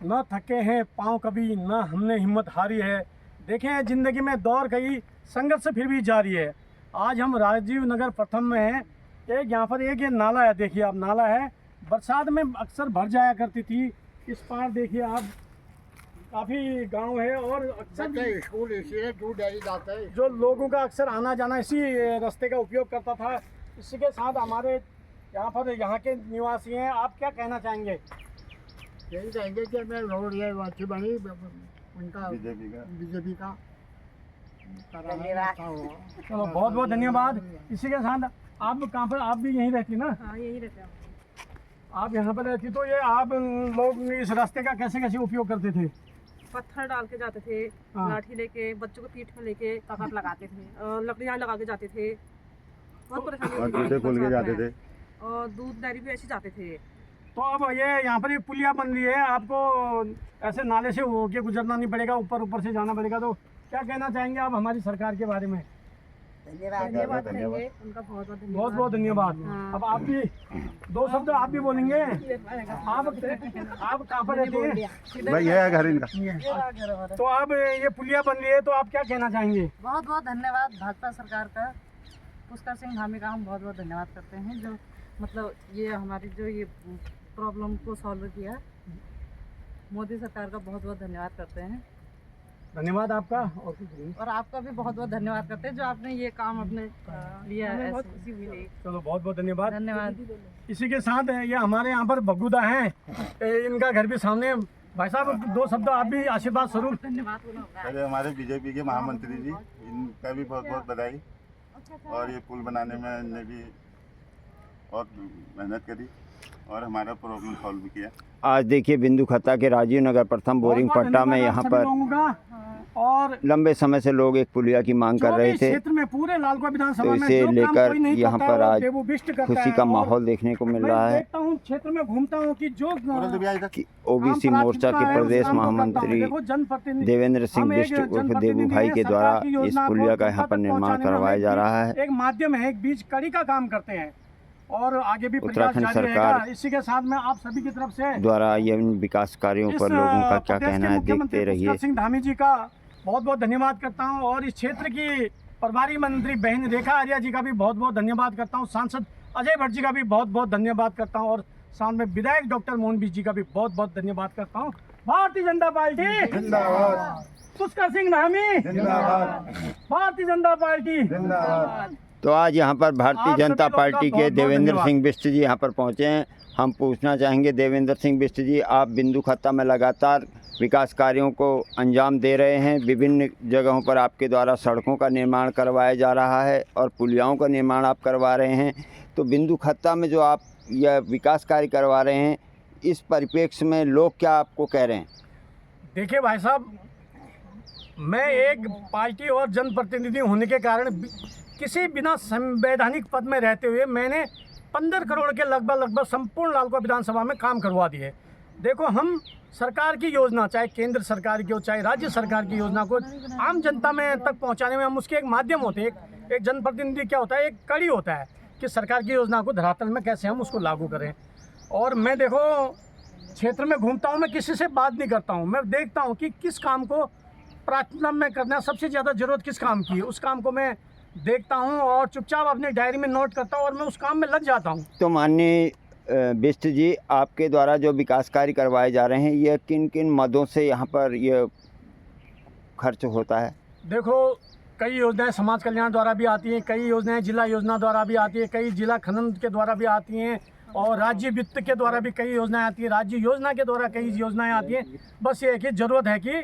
न थके हैं पाँव कभी, न हमने हिम्मत हारी है। देखें ज़िंदगी में दौर गई, संघर्ष फिर भी जारी है। आज हम राजीव नगर प्रथम में हैं। एक यहाँ पर एक ये नाला है, देखिए आप, नाला है, बरसात में अक्सर भर जाया करती थी। इस पार देखिए आप, काफ़ी गांव है और अक्सर स्कूल इसी दूर डेली जाते हैं। जो लोगों का अक्सर आना जाना इसी रास्ते का उपयोग करता था। इसी के साथ हमारे यहाँ के निवासी हैं। आप क्या कहना चाहेंगे? यही कहेंगे कि मैं रोड ये अच्छी बनी, उनका बीजेपी का चलो बहुत बहुत धन्यवाद। इसी के साथ आप कहाँ पर, आप भी यहीं रहती ना? हाँ, यही रहते हैं। आप यहाँ पर रहती, तो ये आप लोग इस रास्ते का कैसे कैसे उपयोग करते थे? पत्थर डाल के जाते थे, हाँ। लाठी लेके, बच्चों को पीठ में लेके कपाट लगाते थे, लकड़ियाँ लगा के जाते थे। बहुत परेशानी होती थी, खोल के जाते थे। और दूध डेयरी भी ऐसे जाते थे। तो अब ये यहाँ पर एक पुलिया बन रही है, आपको ऐसे नाले से होके गुजरना नहीं पड़ेगा, ऊपर से जाना पड़ेगा। तो क्या कहना चाहेंगे आप हमारी सरकार के बारे में? धन्यवाद करेंगे उनका, बहुत बहुत धन्यवाद। बहुत बहुत धन्यवाद। हाँ। अब आप भी दो शब्द आप भी बोलेंगे। आप कहाँ पर रहते हैं? भाई ये है घर इनका। तो अब ये पुलिया बन रही है, तो आप क्या कहना चाहेंगे? बहुत बहुत धन्यवाद भाजपा सरकार का, पुष्कर सिंह धामी का हम बहुत बहुत धन्यवाद करते हैं, जो मतलब ये हमारी जो ये प्रॉब्लम को सॉल्व किया। मोदी सरकार का बहुत बहुत धन्यवाद करते हैं। धन्यवाद आपका। और आपका भी बहुत बहुत धन्यवाद करते हैं, जो आपने ये काम अपने लिया है। चलो बहुत बहुत धन्यवाद। धन्यवाद। इसी के साथ ये हमारे यहाँ पर बगुदा हैं, इनका घर भी सामने। भाई साहब दो शब्द आप भी आशीर्वाद स्वरूप। धन्यवाद। पहले हमारे बीजेपी के महामंत्री जी, इनका भी बहुत बहुत बधाई। और ये पुल बनाने में इन्होंने भी बहुत मेहनत करी और हमारा प्रॉब्लम सॉल्व किया। आज देखिए बिंदु खत्ता के राजीव नगर प्रथम बोरिंग पट्टा में यहाँ पर और लंबे समय से लोग एक पुलिया की मांग कर रहे थे, क्षेत्र में पूरे लालगों विधानसभा तो में इसे जो काम लेकर कोई नहीं यहाँ करता है, पर वो आज देवोबिष्ट करता खुशी है। का और माहौल देखने को मिल मैं रहा है देखता हूँ, क्षेत्र में घूमता हूँ कि जो कि ओबीसी मोर्चा के प्रदेश महामंत्री देवेंद्र सिंह बिष्ट उर्फ देवू भाई के द्वारा इस पुलिया का यहाँ पर निर्माण करवाया जा रहा है। एक माध्यम है, एक बीच कड़ी का काम करते हैं और आगे भी उत्तराखंड प्रयास जारी सरकार रहेगा। इसी के साथ में आप सभी की तरफ से द्वारा ये विकास कार्यों पर लोगों का क्या प्रदेश के कहना है, मुख्यमंत्री देखते रहिए। पुष्कर सिंह धामी जी का बहुत बहुत धन्यवाद करता हूं और इस क्षेत्र की प्रभारी मंत्री बहन रेखा आर्या जी का भी बहुत बहुत धन्यवाद करता हूं। सांसद अजय भट्ट जी का भी बहुत बहुत धन्यवाद करता हूं और साथ में विधायक डॉक्टर मोहन बीस जी का भी बहुत बहुत धन्यवाद करता हूं। भारतीय जनता पार्टी जिंदाबाद, पुष्कर सिंह धामी जिंदाबाद, भारतीय जनता पार्टी जिंदाबाद। तो आज यहाँ पर भारतीय आप जनता सभी लोगों का पार्टी के बहुत-बहुत देवेंद्र धन्यवाद। सिंह बिष्ट जी यहाँ पर पहुँचे हैं। हम पूछना चाहेंगे देवेंद्र सिंह बिष्ट जी, आप बिंदु खत्ता में लगातार विकास कार्यों को अंजाम दे रहे हैं। विभिन्न जगहों पर आपके द्वारा सड़कों का निर्माण करवाया जा रहा है और पुलियाओं का निर्माण आप करवा रहे हैं। तो बिंदु खत्ता में जो आप यह विकास कार्य करवा रहे हैं, इस परिप्रेक्ष्य में लोग क्या आपको कह रहे हैं? देखिए भाई साहब, मैं एक पार्टी और जनप्रतिनिधि होने के कारण किसी बिना संवैधानिक पद में रहते हुए मैंने 15 करोड़ के लगभग संपूर्ण लालगों विधानसभा में काम करवा दिए। देखो, हम सरकार की योजना, चाहे केंद्र सरकार की हो चाहे राज्य सरकार की योजना को आम जनता में तक पहुंचाने में हम उसके एक माध्यम होते हैं। एक जनप्रतिनिधि क्या होता है, एक कड़ी होता है कि सरकार की योजना को धरातल में कैसे हम उसको लागू करें। और मैं देखो क्षेत्र में घूमता हूँ, मैं किसी से बात नहीं करता हूँ, मैं देखता हूँ कि किस काम को प्राथमिकता में करना, सबसे ज़्यादा ज़रूरत किस काम की है, उस काम को मैं देखता हूँ और चुपचाप अपने डायरी में नोट करता हूँ और मैं उस काम में लग जाता हूँ। तो माननीय बिष्ट जी, आपके द्वारा जो विकास कार्य करवाए जा रहे हैं, ये किन किन मदों से यहाँ पर ये खर्च होता है? देखो, कई योजनाएं समाज कल्याण द्वारा भी आती हैं, कई योजनाएं जिला योजना द्वारा भी आती हैं, कई जिला खनन के द्वारा भी आती हैं और राज्य वित्त के द्वारा भी कई योजनाएं आती हैं, राज्य योजना के द्वारा कई योजनाएं आती हैं। बस ये है कि ज़रूरत है कि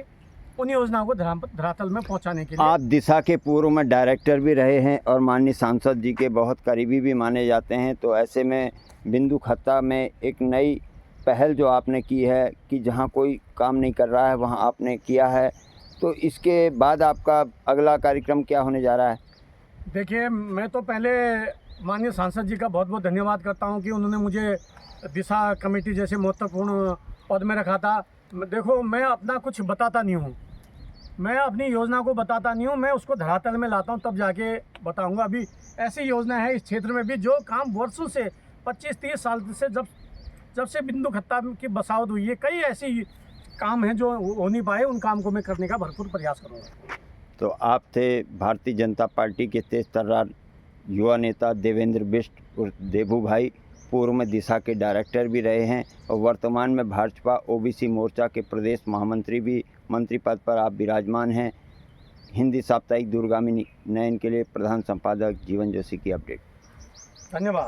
उन योजनाओं को धरातल में पहुंचाने के लिए। आप दिशा के पूर्व में डायरेक्टर भी रहे हैं और माननीय सांसद जी के बहुत करीबी भी माने जाते हैं। तो ऐसे में बिंदु खत्ता में एक नई पहल जो आपने की है कि जहां कोई काम नहीं कर रहा है वहां आपने किया है, तो इसके बाद आपका अगला कार्यक्रम क्या होने जा रहा है? देखिए, मैं तो पहले माननीय सांसद जी का बहुत बहुत धन्यवाद करता हूं कि उन्होंने मुझे दिशा कमेटी जैसे महत्वपूर्ण पद में रखा था। देखो, मैं अपना कुछ बताता नहीं हूं, मैं अपनी योजना को बताता नहीं हूं, मैं उसको धरातल में लाता हूं, तब जाके बताऊंगा। अभी ऐसी योजना है इस क्षेत्र में भी जो काम वर्षों से 25-30 साल से जब से बिंदु खत्ता की बसावट हुई है, कई ऐसी काम हैं जो हो नहीं पाए, उन काम को मैं करने का भरपूर प्रयास करूँगा। तो आप थे भारतीय जनता पार्टी के तेज तर्रार युवा नेता देवेंद्र बिष्ट उर्फ देबू भाई, पूर्व में दिशा के डायरेक्टर भी रहे हैं और वर्तमान में भाजपा ओबीसी मोर्चा के प्रदेश महामंत्री भी मंत्री पद पर आप विराजमान हैं। हिंदी साप्ताहिक दूरगामी नयन के लिए प्रधान संपादक जीवन जोशी की अपडेट। धन्यवाद।